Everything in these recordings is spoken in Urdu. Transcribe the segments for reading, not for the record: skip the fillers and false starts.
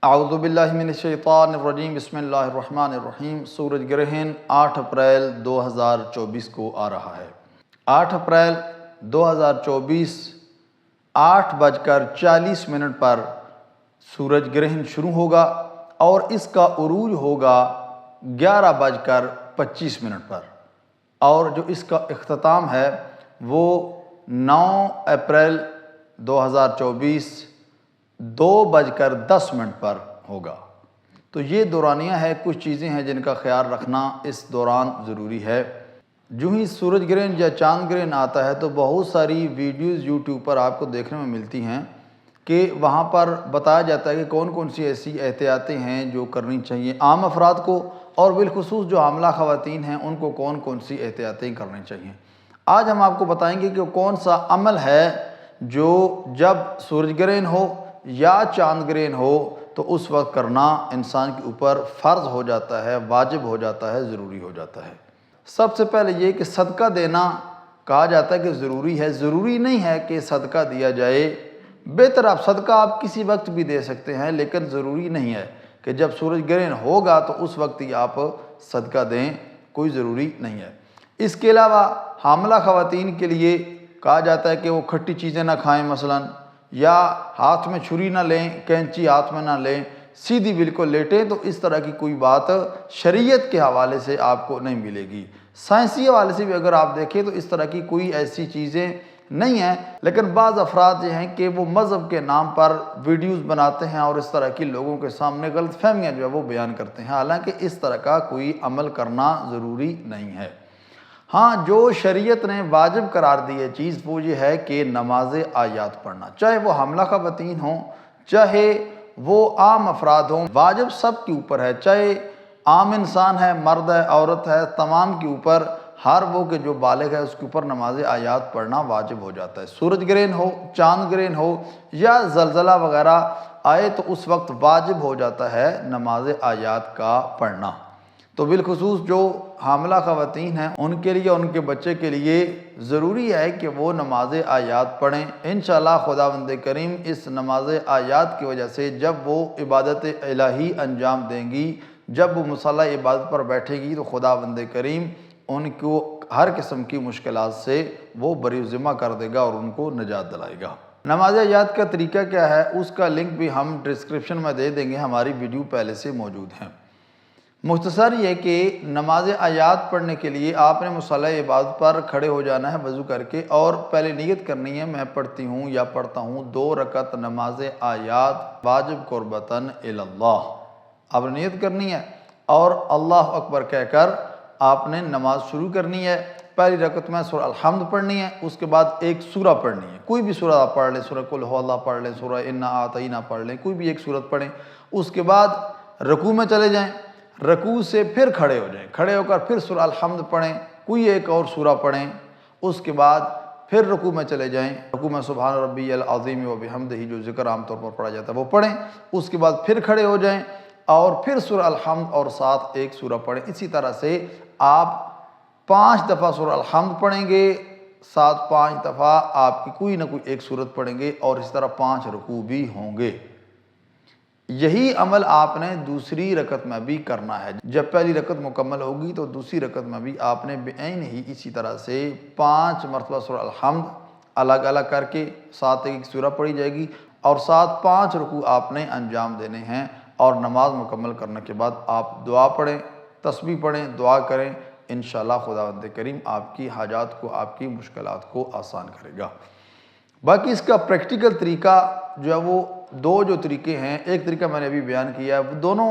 اعوذ باللہ من الشیطان الرجیم، بسم اللہ الرحمن الرحیم۔ سورج گرہن 8 اپریل 2024 کو آ رہا ہے۔ 8 اپریل 2024 8:40 پر سورج گرہن شروع ہوگا اور اس کا عروج ہوگا 11:25 پر، اور جو اس کا اختتام ہے وہ 9 اپریل 2024 2:10 پر ہوگا۔ تو یہ دورانیہ ہے، کچھ چیزیں ہیں جن کا خیال رکھنا اس دوران ضروری ہے۔ جو ہی سورج گرہن یا چاند گرہن آتا ہے تو بہت ساری ویڈیوز یوٹیوب پر آپ کو دیکھنے میں ملتی ہیں کہ وہاں پر بتایا جاتا ہے کہ کون کون سی ایسی احتیاطیں ہیں جو کرنی چاہیے عام افراد کو، اور بالخصوص جو حاملہ خواتین ہیں ان کو کون کون سی احتیاطیں کرنی چاہیے۔ آج ہم آپ کو بتائیں گے کہ کون سا عمل ہے جو جب سورج گرہن ہو یا چاند گرہن ہو تو اس وقت کرنا انسان کے اوپر فرض ہو جاتا ہے، واجب ہو جاتا ہے، ضروری ہو جاتا ہے۔ سب سے پہلے یہ کہ صدقہ دینا کہا جاتا ہے کہ ضروری ہے۔ ضروری نہیں ہے کہ صدقہ دیا جائے، بہتر آپ صدقہ آپ کسی وقت بھی دے سکتے ہیں، لیکن ضروری نہیں ہے کہ جب سورج گرہن ہوگا تو اس وقت ہی آپ صدقہ دیں، کوئی ضروری نہیں ہے۔ اس کے علاوہ حاملہ خواتین کے لیے کہا جاتا ہے کہ وہ کھٹی چیزیں نہ کھائیں، مثلاً، یا ہاتھ میں چھری نہ لیں، کینچی ہاتھ میں نہ لیں، سیدھی بالکل لیٹیں، تو اس طرح کی کوئی بات شریعت کے حوالے سے آپ کو نہیں ملے گی۔ سائنسی حوالے سے بھی اگر آپ دیکھیں تو اس طرح کی کوئی ایسی چیزیں نہیں ہیں، لیکن بعض افراد یہ ہیں کہ وہ مذہب کے نام پر ویڈیوز بناتے ہیں اور اس طرح کی لوگوں کے سامنے غلط فہمیاں جو ہے وہ بیان کرتے ہیں، حالانکہ اس طرح کا کوئی عمل کرنا ضروری نہیں ہے۔ ہاں، جو شریعت نے واجب قرار دی ہے چیز وہ یہ ہے کہ نماز آیات پڑھنا، چاہے وہ حاملہ خواتین ہوں، چاہے وہ عام افراد ہوں، واجب سب کے اوپر ہے، چاہے عام انسان ہے، مرد ہے، عورت ہے، تمام کے اوپر، ہر وہ کہ جو بالغ ہے اس کے اوپر نماز آیات پڑھنا واجب ہو جاتا ہے۔ سورج گرہن ہو، چاند گرہن ہو یا زلزلہ وغیرہ آئے تو اس وقت واجب ہو جاتا ہے نماز آیات کا پڑھنا۔ تو بالخصوص جو حاملہ خواتین ہیں ان کے لیے، ان کے بچے کے لیے ضروری ہے کہ وہ نماز آیات پڑھیں۔ انشاءاللہ خداوند کریم اس نماز آیات کی وجہ سے جب وہ عبادت الہی انجام دیں گی، جب وہ مصلی عبادت پر بیٹھے گی تو خداوند کریم ان کو ہر قسم کی مشکلات سے وہ بری ذمہ کر دے گا اور ان کو نجات دلائے گا۔ نماز آیات کا طریقہ کیا ہے اس کا لنک بھی ہم ڈسکرپشن میں دے دیں گے، ہماری ویڈیو پہلے سے موجود ہیں۔ مختصر یہ کہ نماز آیات پڑھنے کے لیے آپ نے مصلی عبادت پر کھڑے ہو جانا ہے وضو کر کے، اور پہلے نیت کرنی ہے میں پڑھتی ہوں یا پڑھتا ہوں 2 رکعت نماز آیات واجب قربتاً اللہ۔ آپ نے نیت کرنی ہے اور اللہ اکبر کہہ کر آپ نے نماز شروع کرنی ہے۔ پہلی رکعت میں سورہ الحمد پڑھنی ہے، اس کے بعد ایک سورہ پڑھنی ہے، کوئی بھی سورہ آپ پڑھ لیں، سورہ قل ہو اللہ پڑھ لیں، سورہ انا اعطینہ پڑھ لیں، کوئی بھی ایک سورت پڑھیں۔ اس کے بعد رکوع میں چلے جائیں، رکوع سے پھر کھڑے ہو جائیں، کھڑے ہو کر پھر سورہ الحمد پڑھیں، کوئی ایک اور سورہ پڑھیں۔ اس کے بعد پھر رکوع میں چلے جائیں، رکوع میں سبحان ربی العظیم و بحمدہ جو ذکر عام طور پر پڑھا جاتا ہے وہ پڑھیں۔ اس کے بعد پھر کھڑے ہو جائیں اور پھر سورہ الحمد اور ساتھ ایک سورہ پڑھیں۔ اسی طرح سے آپ 5 دفعہ سورہ الحمد پڑھیں گے، ساتھ 5 دفعہ آپ کی کوئی نہ کوئی ایک سورت پڑھیں گے، اور اس طرح 5 رکوع بھی ہوں گے۔ یہی عمل آپ نے دوسری رکعت میں بھی کرنا ہے۔ جب پہلی رکعت مکمل ہوگی تو دوسری رکعت میں بھی آپ نے بعین ہی اسی طرح سے 5 مرتبہ سورہ الحمد الگ الگ کر کے ساتھ ایک سورہ پڑھی جائے گی، اور ساتھ 5 رکوع آپ نے انجام دینے ہیں، اور نماز مکمل کرنے کے بعد آپ دعا پڑھیں، تسبیح پڑھیں، دعا کریں۔ انشاءاللہ خداوند کریم آپ کی حاجات کو، آپ کی مشکلات کو آسان کرے گا۔ باقی اس کا پریکٹیکل طریقہ جو ہے وہ 2 جو طریقے ہیں، ایک طریقہ میں نے ابھی بیان کیا ہے، وہ دونوں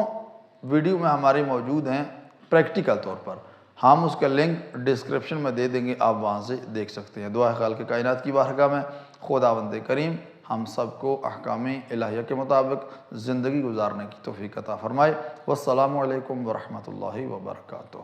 ویڈیو میں ہمارے موجود ہیں پریکٹیکل طور پر، ہم اس کا لنک ڈسکرپشن میں دے دیں گے، آپ وہاں سے دیکھ سکتے ہیں۔ دعا خالق کائنات کی بارگاہ میں خداوند کریم ہم سب کو احکام الہیہ کے مطابق زندگی گزارنے کی توفیق عطا فرمائے۔ والسلام علیکم ورحمۃ اللہ وبرکاتہ۔